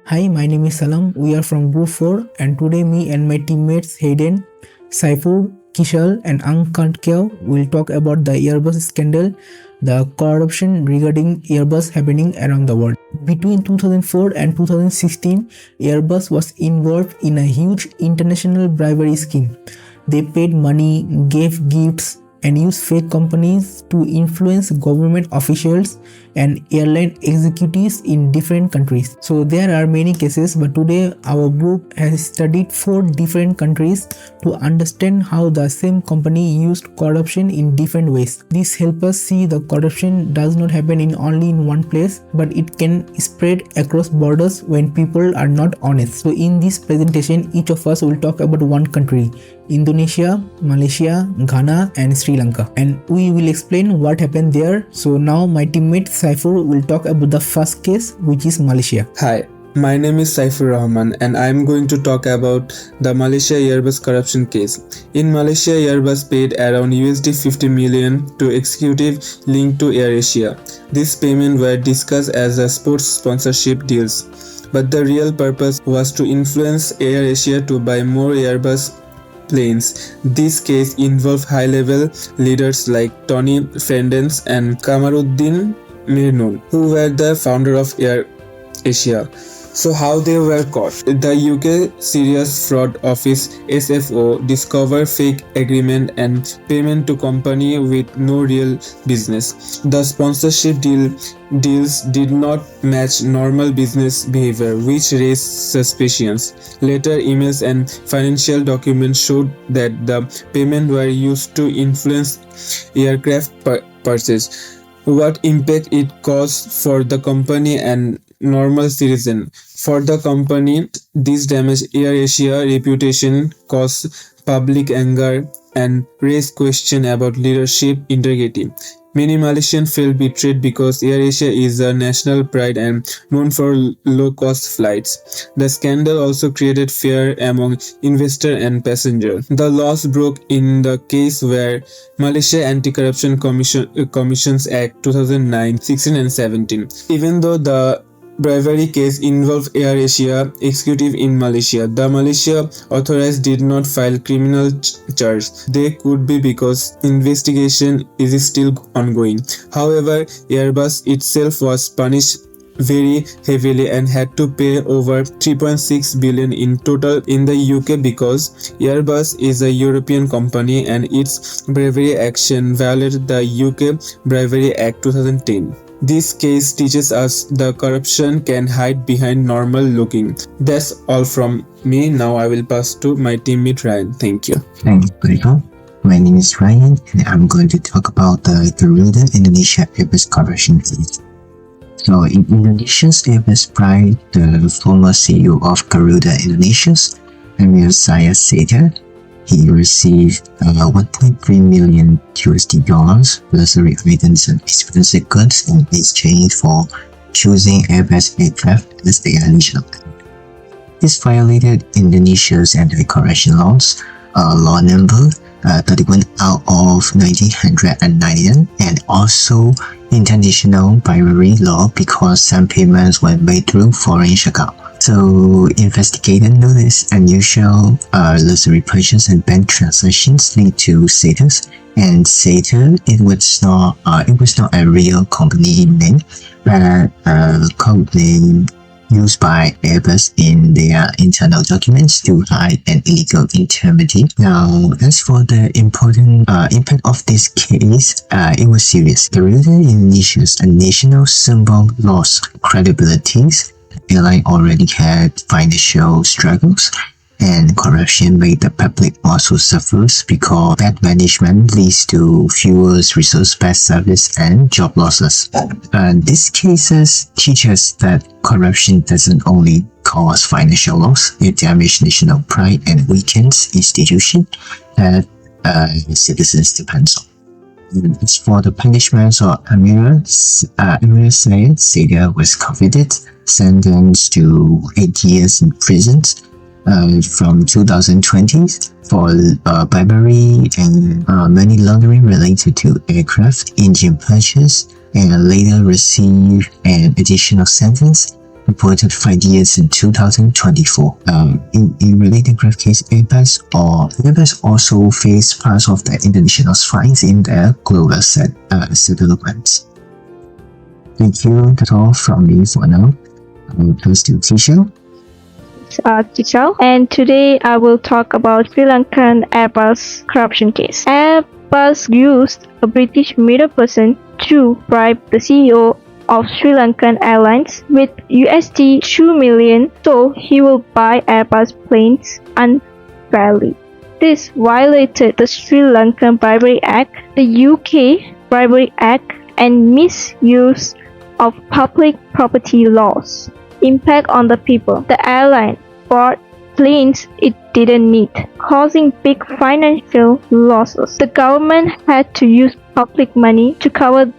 Hi, my name is Salam. We are from Group 4 and today me and my teammates Hayden, Saifur, Kishal and Ankantkyau will talk about the Airbus scandal, the corruption regarding Airbus happening around the world. Between 2004 and 2016, Airbus was involved in a huge international bribery scheme. They paid money, gave gifts, and used fake companies to influence government officials and airline executives in different countries. So there are many cases, but today our group has studied 4 different countries to understand how the same company used corruption in different ways. This helps us see the corruption does not happen in only in one place, but it can spread across borders when people are not honest. So in this presentation, each of us will talk about one country: Indonesia, Malaysia, Ghana and Sri Lanka, and we will explain what happened there. So now my teammate Saifur will talk about the first case, which is Malaysia. Hi, my name is Saifur Rahman and I am going to talk about the Malaysia Airbus corruption case. In Malaysia, Airbus paid around $50 million to executive linked to AirAsia. This payment were discussed as a sports sponsorship deals, but the real purpose was to influence AirAsia to buy more Airbus planes. This case involved high-level leaders like Tony Fernandes and Kamaruddin Mirnul, who were the founder of AirAsia. So how they were caught? The UK Serious Fraud Office (SFO) discovered fake agreement and payment to company with no real business. The sponsorship deals did not match normal business behavior, which raised suspicions. Later, emails and financial documents showed that the payment were used to influence aircraft purchase. What impact it caused for the company and normal citizen. For the company, this damaged AirAsia reputation, caused public anger, and raised questions about leadership integrity. Many Malaysians felt betrayed because AirAsia is a national pride and known for low-cost flights. The scandal also created fear among investors and passengers. The laws broke in the case where Malaysia Anti-Corruption Commissions Act 2009, 16 and 17. Even though the bribery case involved AirAsia executive in Malaysia, the Malaysia authorities did not file criminal charge. They could be because investigation is still ongoing. However, Airbus itself was punished very heavily and had to pay over 3.6 billion in total in the UK because Airbus is a European company and its bribery action violated the UK Bribery Act 2010. This case teaches us the corruption can hide behind normal looking. That's all from me. Now I will pass to my teammate Ryan. Thank you. Thanks, Rico. My name is Ryan and I'm going to talk about the Garuda Indonesia Airbus corruption case. So in Indonesia's Airbus pride, the former CEO of Garuda Indonesia's Emir Saya Seta, he received 1.3 million USD dollars luxury items and expensive goods in exchange for choosing Airbus aircraft as their initial plan. This violated Indonesia's anti-corruption laws, law number 31 out of 1999, and also international bribery law because some payments were made through foreign account. So investigators noticed unusual luxury purchase and bank transactions linked to Seta's, and Seta it was not a real company name, but a code name used by Airbus in their internal documents to hide an illegal activity. Now, as for the important impact of this case, it was serious. Garuda Indonesia's national symbol lost credibility. The airline already had financial struggles, and corruption made the public also suffers because bad management leads to fewer resources, bad service, and job losses. These cases teach us that corruption doesn't only cause financial loss, it damages national pride and weakens institutions that citizens depend on. As for the punishments of Emir Sayed, Seta was convicted, sentenced to 8 years in prison from 2020 for bribery and money laundering related to aircraft engine purchase, and later received an additional sentence reported 5 years in 2024. In related grave case, Airbus also faced parts of the international strikes in their global settlements. Thank you. That's all from me for now. Please to Tisha. Tichal, and today I will talk about Sri Lankan Airbus corruption case. Airbus used a British middle person to bribe the CEO of Sri Lankan Airlines with USD 2 million so he will buy Airbus planes unfairly. This violated the Sri Lankan Bribery Act, the UK Bribery Act, and misuse of public property laws. Impact on the people. The airline bought planes it didn't need, causing big financial losses. The government had to use public money to cover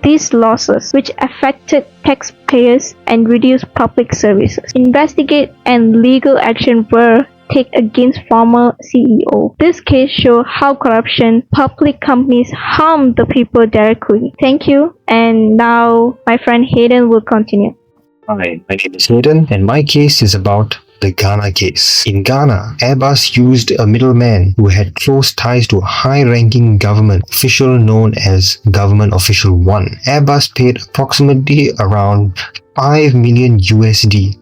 these losses, which affected taxpayers and reduced public services. Investigate and legal action were taken against former CEO. This case shows how corruption public companies harm the people directly. Thank you, and now my friend Hayden will continue. Hi, my name is Hayden, and my case is about the Ghana case. In Ghana, Airbus used a middleman who had close ties to a high-ranking government official known as Government Official 1. Airbus paid approximately around 5 million USD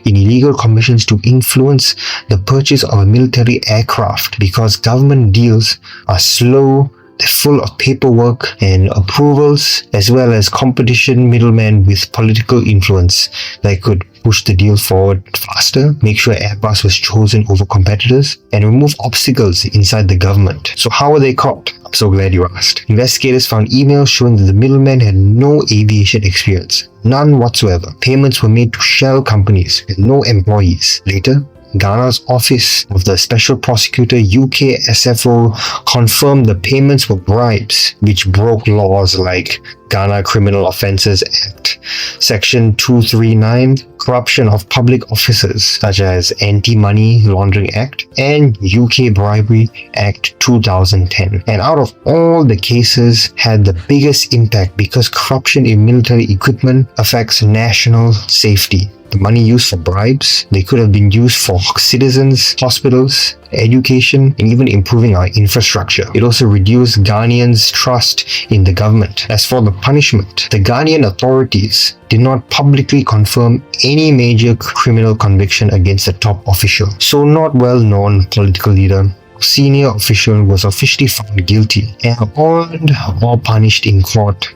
in illegal commissions to influence the purchase of a military aircraft because government deals are slow. They're full of paperwork and approvals, as well as competition middlemen with political influence that could push the deal forward faster, make sure Airbus was chosen over competitors, and remove obstacles inside the government. So how were they caught? I'm so glad you asked. Investigators found emails showing that the middlemen had no aviation experience, none whatsoever. Payments were made to shell companies with no employees. Later, Ghana's Office of the Special Prosecutor UK SFO confirmed the payments were bribes, which broke laws like Ghana Criminal Offences Act, Section 239, Corruption of Public Officers, such as Anti-Money Laundering Act, and UK Bribery Act 2010. And out of all the cases, had the biggest impact because corruption in military equipment affects national safety. The money used for bribes, they could have been used for citizens, hospitals, education, and even improving our infrastructure. It also reduced Ghanaians' trust in the government. As for the punishment, the Ghanaian authorities did not publicly confirm any major criminal conviction against the top official. So not well-known political leader, senior official was officially found guilty and warned or punished in court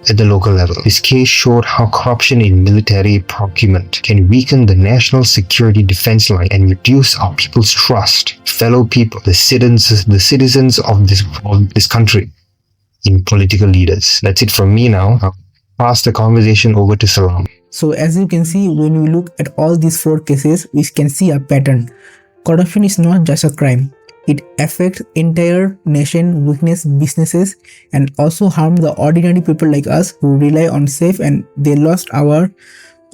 at the local level. This case showed how corruption in military procurement can weaken the national security defense line and reduce our people's trust, fellow people, the citizens of this country, in political leaders. That's it from me now. I'll pass the conversation over to Salam. So as you can see, when we look at all these 4 cases, we can see a pattern. Corruption is not just a crime. It affects entire nation, weakness businesses, and also harm the ordinary people like us who rely on safe, and they lost our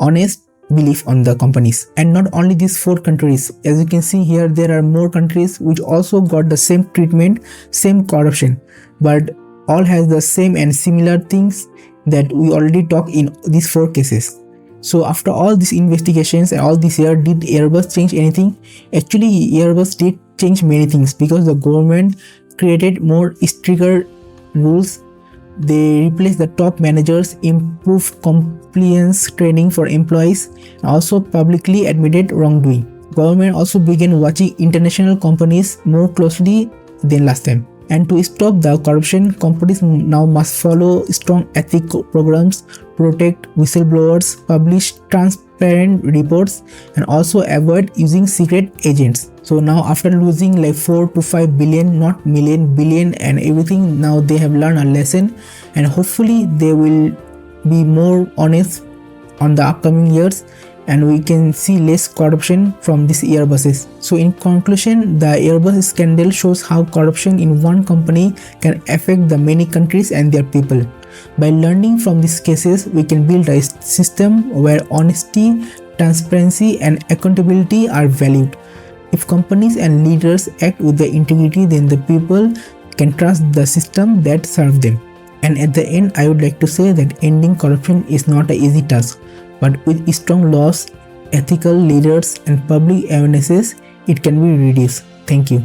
honest belief on the companies. And not only these 4 countries, as you can see here, there are more countries which also got the same treatment, same corruption, but all has the same and similar things that we already talked in these 4 cases. So after all these investigations and all this year, did Airbus change anything? Actually, Airbus did change many things because the government created more stricter rules. They replaced the top managers, improved compliance training for employees, and also publicly admitted wrongdoing. Government also began watching international companies more closely than last time. And to stop the corruption, companies now must follow strong ethical programs, protect whistleblowers, publish transparent reports, and also avoid using secret agents. So now after losing like 4 to 5 billion, not million, billion and everything, now they have learned a lesson, and hopefully they will be more honest on the upcoming years, and we can see less corruption from these Airbuses. So in conclusion, the Airbus scandal shows how corruption in one company can affect the many countries and their people. By learning from these cases, we can build a system where honesty, transparency and accountability are valued. If companies and leaders act with the integrity, then the people can trust the system that serves them. And at the end, I would like to say that ending corruption is not an easy task, but with strong laws, ethical leaders, and public awarenesses, it can be reduced. Thank you.